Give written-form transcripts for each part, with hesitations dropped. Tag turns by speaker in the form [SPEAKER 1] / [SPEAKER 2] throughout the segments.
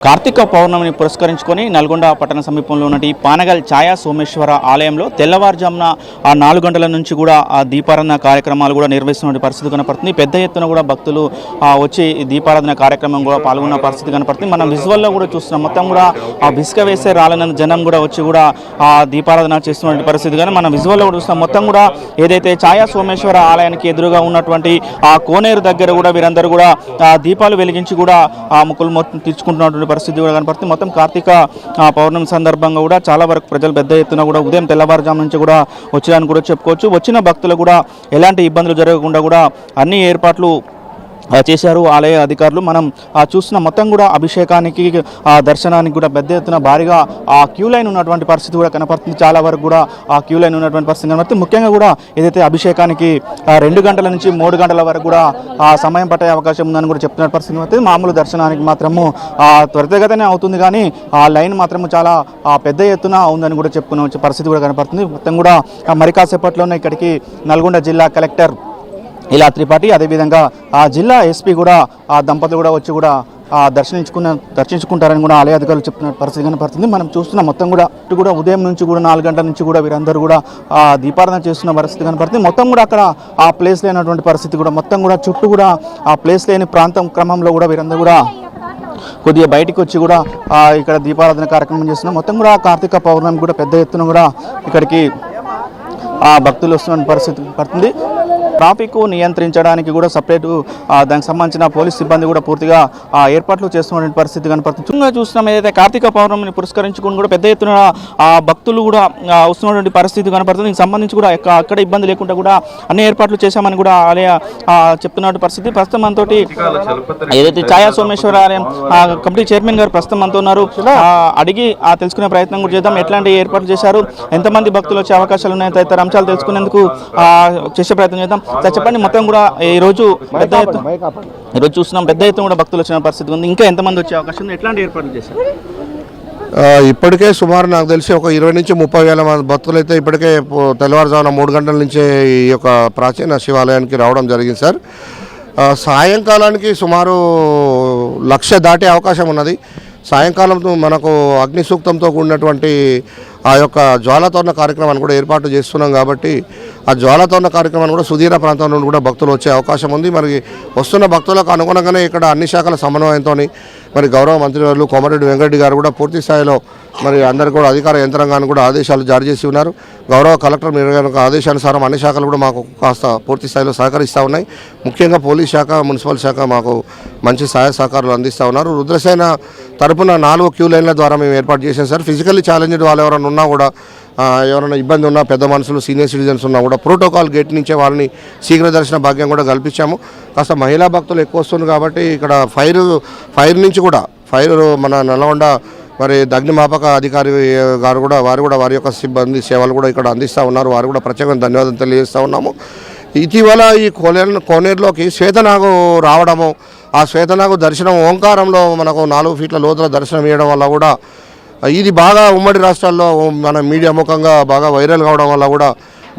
[SPEAKER 1] కార్తీక పౌర్ణమిని పురస్కరించుకొని నల్గొండ పట్టణ సమీపంలో ఉన్న పానగల్ ఛాయా సోమేశ్వర ఆలయంలో తెల్లవారుజామున 4 గంటల నుంచి కూడా దీపారాధన కార్యక్రమాలు కూడా నిర్వహిస్తున్న పరిస్థితి కనపడుతుంది. పెద్ద ఎత్తున కూడా భక్తులు వచ్చి దీపారాధన కార్యక్రమం కూడా పాల్గొన్న పరిస్థితి కనపడుతుంది. మనం విజువల్లో కూడా చూస్తున్నాం. మొత్తం కూడా విసుక వేసే రాళ్ళన జనం కూడా వచ్చి కూడా దీపారాధన చేస్తున్న పరిస్థితి కానీ మనం విజువల్లో కూడా చూస్తున్నాం. మొత్తం కూడా ఏదైతే ఛాయా సోమేశ్వర ఆలయానికి ఎదురుగా ఉన్నటువంటి కోనేరు దగ్గర కూడా వీరందరూ కూడా దీపాలు వెలిగించి కూడా ముక్కులు మొత్తం తీర్చుకుంటున్నటువంటి పరిస్థితి కూడా కనపడుతుంది. మొత్తం కార్తీక పౌర్ణమి సందర్భంగా కూడా చాలా వరకు ప్రజలు పెద్ద ఎత్తున కూడా ఉదయం తెల్లవారుజాము నుంచి కూడా వచ్చారని కూడా చెప్పుకోవచ్చు. వచ్చిన భక్తులు కూడా ఎలాంటి ఇబ్బందులు జరగకుండా కూడా అన్ని ఏర్పాట్లు చేశారు ఆలయ అధికారులు. మనం చూస్తున్న మొత్తం కూడా అభిషేకానికి దర్శనానికి కూడా పెద్ద ఎత్తున భారీగా క్యూ లైన్ ఉన్నటువంటి పరిస్థితి కూడా కనపడుతుంది. చాలా వరకు కూడా క్యూ లైన్ ఉన్నటువంటి పరిస్థితి కనపడుతుంది. ముఖ్యంగా కూడా ఏదైతే అభిషేకానికి 2 గంటల నుంచి 3 గంటల వరకు కూడా సమయం పట్టే అవకాశం ఉందని కూడా చెప్తున్న పరిస్థితి కనపడుతుంది. మామూలు దర్శనానికి మాత్రము త్వరితగతినే అవుతుంది కానీ ఆ లైన్ మాత్రము చాలా పెద్ద ఎత్తున ఉందని కూడా చెప్పుకునే పరిస్థితి కూడా కనపడుతుంది. మొత్తం కూడా మరి కాసేపట్లోనే ఇక్కడికి నల్గొండ జిల్లా కలెక్టర్ ఇలా త్రిపాఠి అదేవిధంగా జిల్లా ఎస్పీ కూడా దంపతులు కూడా వచ్చి కూడా దర్శించుకుంటారని కూడా ఆలయ అధికారులు చెప్తున్న పరిస్థితి కనపడుతుంది. మనం చూస్తున్న మొత్తం కూడా ఉదయం నుంచి కూడా 4 గంటల నుంచి కూడా వీరందరూ కూడా దీపారాధన చేస్తున్న పరిస్థితి కనపడుతుంది. మొత్తం కూడా అక్కడ ఆ ప్లేస్ లేనటువంటి పరిస్థితి కూడా మొత్తం కూడా చుట్టూ కూడా ఆ ప్లేస్ లేని ప్రాంతం క్రమంలో కూడా వీరందరూ కూడా కొద్దిగా బయటికి వచ్చి కూడా ఇక్కడ దీపారాధన కార్యక్రమం చేస్తున్నాం. మొత్తం కూడా కార్తీక పౌర్ణమి కూడా పెద్ద ఎత్తున కూడా ఇక్కడికి భక్తులు వస్తున్న పరిస్థితి పడుతుంది. ట్రాఫిక్ నియంత్రించడానికి కూడా సపరేట్ దానికి సంబంధించిన పోలీస్ సిబ్బంది కూడా పూర్తిగా ఏర్పాట్లు చేస్తున్న పరిస్థితి కనపడుతుంది. చూస్తున్నాం ఏదైతే కార్తీక పౌర్ణమిని పురస్కరించుకుని కూడా పెద్ద ఎత్తున భక్తులు కూడా వస్తున్నటువంటి పరిస్థితి కనపడుతుంది. దీనికి సంబంధించి కూడా అక్కడ ఇబ్బంది లేకుండా కూడా అన్ని ఏర్పాట్లు చేశామని కూడా ఆలయ చెప్తున్న పరిస్థితి. ప్రస్తుతం మనతో ఏదైతే ఛాయా సోమేశ్వర ఆలయం కమిటీ చైర్మన్ గారు ప్రస్తుతం మనతో ఉన్నారు. అడిగి తెలుసుకునే ప్రయత్నం కూడా చేద్దాం. ఎట్లాంటి ఏర్పాట్లు చేశారు, ఎంతమంది భక్తులు వచ్చే అవకాశాలు ఉన్నాయి, తదితర అంశాలు తెలుసుకునేందుకు చేసే ప్రయత్నం చేద్దాం. చెప్పండి, మొత్తం కూడా ఈరోజు చూస్తున్నాం పెద్ద ఎత్తున కూడా భక్తులు వచ్చిన పరిస్థితి ఉంది. ఇంకా ఎంతమంది వచ్చే అవకాశం ఉంది, ఎట్లాంటి ఏర్పాట్లు చేశారు?
[SPEAKER 2] ఇప్పటికే సుమారు నాకు తెలిసి ఒక 20 నుంచి 30 వేల మంది భక్తులు అయితే ఇప్పటికే తెల్లవారుజామున 3 గంటల నుంచే ఈ యొక్క ప్రాచీన శివాలయానికి రావడం జరిగింది సార్. సాయంకాలానికి సుమారు 1,00,000 దాటే అవకాశం ఉన్నది. సాయంకాలంతో మనకు అగ్ని సూక్తంతో కూడినటువంటి ఆ యొక్క జ్వాలతోరణ కార్యక్రమాన్ని కూడా ఏర్పాటు చేస్తున్నాం కాబట్టి ఆ జ్వాలతోరణ కార్యక్రమాన్ని కూడా సుదీర ప్రాంతం నుండి కూడా భక్తులు వచ్చే అవకాశం ఉంది. మరి వస్తున్న భక్తులకు అనుగుణంగానే ఇక్కడ అన్ని శాఖల సమన్వయంతో మరి గౌరవ మంత్రివర్యులు కోమటిరెడ్డి వెంకటరెడ్డి గారు కూడా పూర్తి స్థాయిలో మరి అందరికీ కూడా అధికార యంత్రాంగాన్ని కూడా ఆదేశాలు జారీ చేసి ఉన్నారు. గౌరవ కలెక్టర్ మీరు ఆదేశానుసారం అన్ని శాఖలు కూడా మాకు కాస్త పూర్తి స్థాయిలో సహకరిస్తూ ఉన్నాయి. ముఖ్యంగా పోలీస్ శాఖ, మున్సిపల్ శాఖ మాకు మంచి సహాయ సహకారాలు అందిస్తూ ఉన్నారు. రుద్రసేన తరపున 4 క్యూ లైన్ల ద్వారా మేము ఏర్పాటు చేసాం సార్. ఫిజికల్లీ ఛాలెంజ్డ్ వాళ్ళు ఎవరైనా ఉన్నా కూడా, ఎవరైనా ఇబ్బంది ఉన్నా, పెద్ద మనుషులు సీనియర్ సిటిజన్స్ ఉన్నా కూడా ప్రోటోకాల్ గేట్ నుంచే వాళ్ళని శీఘ్ర దర్శన భాగ్యం కూడా కల్పించాము. కాస్త మహిళా భక్తులు ఎక్కువ వస్తుంది కాబట్టి ఇక్కడ ఫైర్ నుంచి కూడా మన నల్గొండ మరి అగ్నిమాపక అధికారి గారు కూడా వారి యొక్క సిబ్బంది సేవలు కూడా ఇక్కడ అందిస్తూ ఉన్నారు. వారు కూడా ప్రత్యేకంగా ధన్యవాదాలు తెలియజేస్తూ ఉన్నాము. ఇటీవల ఈ కోనేరులోకి శ్వేతనాగు రావడము, ఆ శ్వేతనాగు దర్శనం ఓంకారంలో మనకు 4 ఫీట్ల లోతుల దర్శనం ఇవ్వడం వల్ల కూడా ఇది బాగా ఉమ్మడి రాష్ట్రాల్లో మన మీడియా ముఖంగా బాగా వైరల్ కావడం వల్ల కూడా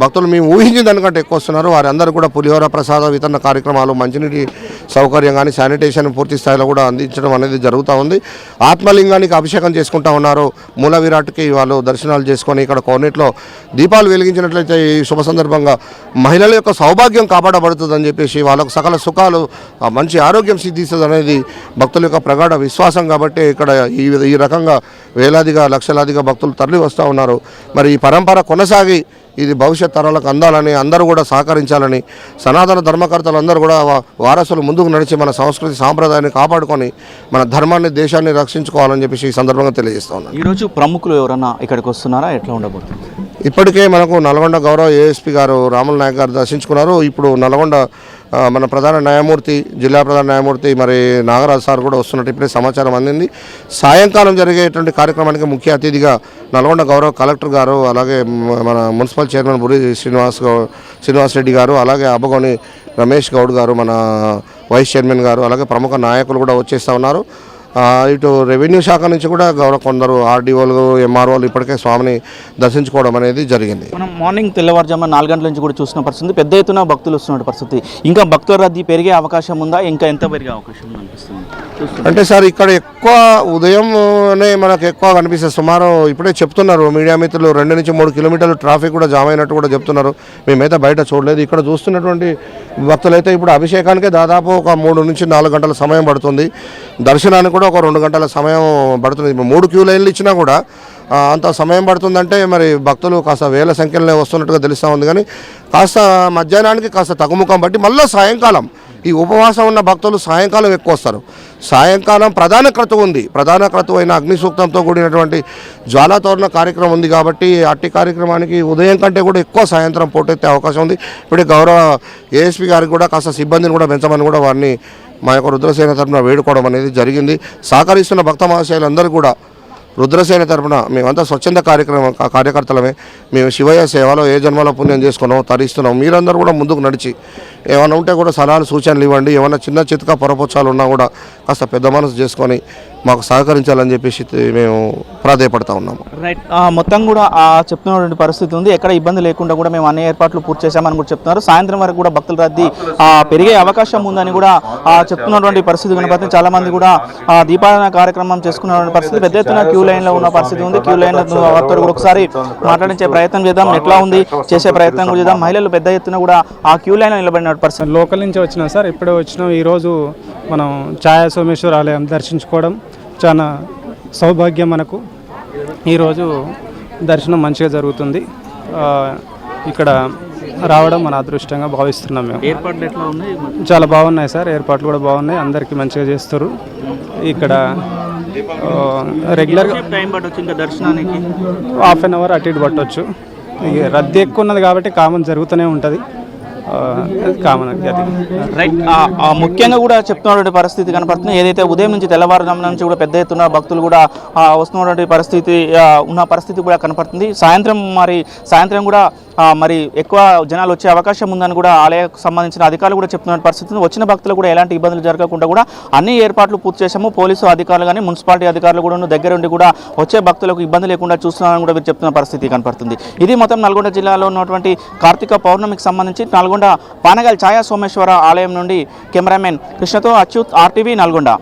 [SPEAKER 2] భక్తులు మేము ఊహించిన దానికంటే ఎక్కువ వస్తున్నారు. వారందరూ కూడా పులిహోర ప్రసాద వితరణ కార్యక్రమాలు, మంచినీటి సౌకర్యం కానీ శానిటేషన్ పూర్తి స్థాయిలో కూడా అందించడం అనేది జరుగుతూ ఉంది. ఆత్మలింగానికి అభిషేకం చేసుకుంటూ ఉన్నారు. మూల విరాట్కి వాళ్ళు దర్శనాలు చేసుకొని ఇక్కడ కోనేట్లో దీపాలు వెలిగించినట్లయితే ఈ శుభ సందర్భంగా మహిళల యొక్క సౌభాగ్యం కాపాడబడుతుందని చెప్పేసి, వాళ్ళకు సకల సుఖాలు, మంచి ఆరోగ్యం సిద్ధిస్తుంది అనేది భక్తుల యొక్క ప్రగాఢ విశ్వాసం. కాబట్టి ఇక్కడ ఈ రకంగా వేలాదిగా లక్షలాదిగా భక్తులు తరలి వస్తూ ఉన్నారు. మరి ఈ పరంపర కొనసాగి ఇది భవిష్యత్ తరాలకు అందాలని, అందరూ కూడా సహకరించాలని, సనాతన ధర్మకర్తలు అందరూ కూడా వారసులు ముందుకు నడిచి మన సంస్కృతి సాంప్రదాయాన్ని కాపాడుకొని మన ధర్మాన్ని, దేశాన్ని రక్షించుకోవాలని చెప్పేసి ఈ సందర్భంగా తెలియజేస్తా ఉన్నాను.
[SPEAKER 1] ఈరోజు ప్రముఖులు ఎవరన్నా ఇక్కడికి వస్తున్నారా, ఎట్లా ఉండబోతుంది?
[SPEAKER 2] ఇప్పటికే మనకు నల్గొండ గౌరవ ఏఎస్పీ గారు రాముల నాయక్ గారు దర్శించుకున్నారు. ఇప్పుడు నల్గొండ మన ప్రధాన న్యాయమూర్తి, జిల్లా ప్రధాన న్యాయమూర్తి మరి నాగరాజు సార్ కూడా వస్తున్నట్టు ఇప్పుడే సమాచారం అందింది. సాయంకాలం జరిగేటువంటి కార్యక్రమానికి ముఖ్య అతిథిగా నల్గొండ గౌరవ కలెక్టర్ గారు, అలాగే మన మున్సిపల్ చైర్మన్ బురి శ్రీనివాస్ రెడ్డి గారు, అలాగే అబ్బగోని రమేష్ గౌడ్ గారు, మన వైస్ చైర్మన్ గారు, అలాగే ప్రముఖ నాయకులు కూడా వచ్చేస్తూ ఉన్నారు. ఇటు రెవెన్యూ శాఖ నుంచి కూడా కొందరు ఆర్డీఓలు ఎంఆర్ఓలు ఇప్పటికే స్వామిని దర్శించుకోవడం అనేది జరిగింది.
[SPEAKER 1] మనం మార్నింగ్ తెల్లవారుజామున 4 గంటల నుంచి కూడా చూసిన పరిస్థితి, పెద్ద ఎత్తున భక్తులు వస్తున్న పరిస్థితి. ఇంకా భక్తుల రద్దీ పెరిగే అవకాశం ఉందా? ఇంకా ఎంత పెరిగే అవకాశం ఉందా అనిపిస్తుంది?
[SPEAKER 2] అంటే సార్ ఇక్కడ ఎక్కువ ఉదయంనే మనకు ఎక్కువ కనిపిస్తుంది. సుమారు ఇప్పుడే చెప్తున్నారు మీడియా మిత్రులు 2 నుంచి 3 కిలోమీటర్లు ట్రాఫిక్ కూడా జామ్ అయినట్టు కూడా చెప్తున్నారు. మేమైతే బయట చూడలేదు. ఇక్కడ చూస్తున్నటువంటి భక్తులైతే ఇప్పుడు అభిషేకానికి దాదాపు ఒక 3 నుంచి 4 గంటల సమయం పడుతుంది. దర్శనానికి కూడా ఒక 2 గంటల సమయం పడుతుంది. 3 క్యూ లైన్లు ఇచ్చినా కూడా అంత సమయం పడుతుందంటే మరి భక్తులు కాస్త వేల సంఖ్యలో వస్తున్నట్టుగా తెలుస్తూ ఉంది. కానీ కాస్త మధ్యాహ్నానికి కాస్త తగ్గుముఖం బట్టి మళ్ళీ సాయంకాలం ఈ ఉపవాసం ఉన్న భక్తులు సాయంకాలం ఎక్కువ వస్తారు. సాయంకాలం ప్రధాన క్రతువు ఉంది. ప్రధాన క్రతువు అయిన అగ్ని సూక్తంతో కూడినటువంటి జ్వాలాతోరణ కార్యక్రమం ఉంది. కాబట్టి అట్టి కార్యక్రమానికి ఉదయం కంటే కూడా ఎక్కువ సాయంత్రం పోటెత్తే అవకాశం ఉంది. ఇప్పుడే గౌరవ ఏఎస్పీ గారికి కూడా కాస్త సిబ్బందిని కూడా పెంచమని కూడా వారిని మా యొక్క రుద్రసేన తరఫున వేడుకోవడం అనేది జరిగింది. సహకరిస్తున్న భక్త మహాశయులందరూ కూడా రుద్రసేన తరపున మేమంతా స్వచ్ఛంద కార్యకర్తలమే. మేము శివయ్య సేవలో ఏ జన్మలో పుణ్యం చేసుకున్నాం తరిస్తున్నాం. మీరందరూ కూడా ముందుకు నడిచి ఏమైనా ఉంటే కూడా సలహాలు సూచనలు ఇవ్వండి. ఏమైనా చిన్న చితక పొరపొచ్చాలు ఉన్నా కూడా కాస్త పెద్ద మనసు చేసుకొని మాకు సహకరించాలని చెప్పేసి మేము ప్రాధాయపడతా ఉన్నాము.
[SPEAKER 1] రైట్, మొత్తం కూడా చెప్తున్నటువంటి పరిస్థితి ఉంది. ఎక్కడ ఇబ్బంది లేకుండా కూడా మేము అన్ని ఏర్పాట్లు పూర్తి చేశామని కూడా చెప్తున్నారు. సాయంత్రం వరకు కూడా భక్తుల రద్దీ పెరిగే అవకాశం ఉందని కూడా చెప్తున్నటువంటి పరిస్థితి కనపడుతుంది. చాలా మంది కూడా దీపారాధన కార్యక్రమం చేసుకున్నటువంటి పరిస్థితి, పెద్ద ఎత్తున క్యూ లైన్లో ఉన్న పరిస్థితి ఉంది. క్యూ లైన్ వారితో కూడా ఒకసారి మాట్లాడించే ప్రయత్నం చేద్దాం, ఎట్లా ఉంది చేసే ప్రయత్నం కూడా చేద్దాం. మహిళలు పెద్ద ఎత్తున కూడా ఆ క్యూ లైన్లో నిలబడిన పరిస్థితి.
[SPEAKER 3] లోకల్ నుంచి వచ్చినాం సార్, ఇప్పుడే వచ్చినాం. ఈరోజు మనం ఛాయా సోమేశ్వర ఆలయం దర్శించుకోవడం చాలా సౌభాగ్యం మనకు. ఈరోజు దర్శనం మంచిగా జరుగుతుంది. ఇక్కడ రావడం మన అదృష్టంగా భావిస్తున్నాం. మేము
[SPEAKER 1] ఏర్పాట్లు ఎట్లా ఉన్నాయి?
[SPEAKER 3] చాలా బాగున్నాయి సార్, ఏర్పాట్లు కూడా బాగున్నాయి. అందరికీ మంచిగా చేస్తారు. ఇక్కడ రెగ్యులర్గా
[SPEAKER 1] టైం పట్టొచ్చు ఇంకా దర్శనానికి,
[SPEAKER 3] హాఫ్ అన్ అవర్ అటు ఇటు పట్టవచ్చు. ఇక రద్దీ ఎక్కువ ఉన్నది కాబట్టి కామన్ జరుగుతూనే ఉంటుంది. కామన్ అది.
[SPEAKER 1] రైట్, ముఖ్యంగా కూడా చెప్తున్నటువంటి పరిస్థితి కనపడుతుంది. ఏదైతే ఉదయం నుంచి తెల్లవారుజామున నుంచి కూడా పెద్ద ఎత్తున భక్తులు కూడా వస్తున్నటువంటి పరిస్థితి ఉన్న పరిస్థితి కూడా కనపడుతుంది. సాయంత్రం కూడా మరి ఎక్కువ జనాలు వచ్చే అవకాశం ఉందని కూడా ఆలయానికి సంబంధించిన అధికారులు కూడా చెప్తున్న పరిస్థితి. వచ్చిన భక్తులు కూడా ఎలాంటి ఇబ్బందులు జరగకుండా కూడా అన్ని ఏర్పాట్లు పూర్తి చేశాము. పోలీసు అధికారులు కానీ మున్సిపాలిటీ అధికారులు కూడా దగ్గరుండి కూడా వచ్చే భక్తులకు ఇబ్బంది లేకుండా చూస్తున్నారని కూడా వీరు చెప్తున్న పరిస్థితి కనపడుతుంది. ఇది మొత్తం నల్గొండ జిల్లాలో ఉన్నటువంటి కార్తీక పౌర్ణమికి సంబంధించి నల్గొండ పానగల్ ఛాయా సోమేశ్వర ఆలయం నుండి కెమెరామెన్ కృష్ణతో అచ్యుత్, RTV నల్గొండ.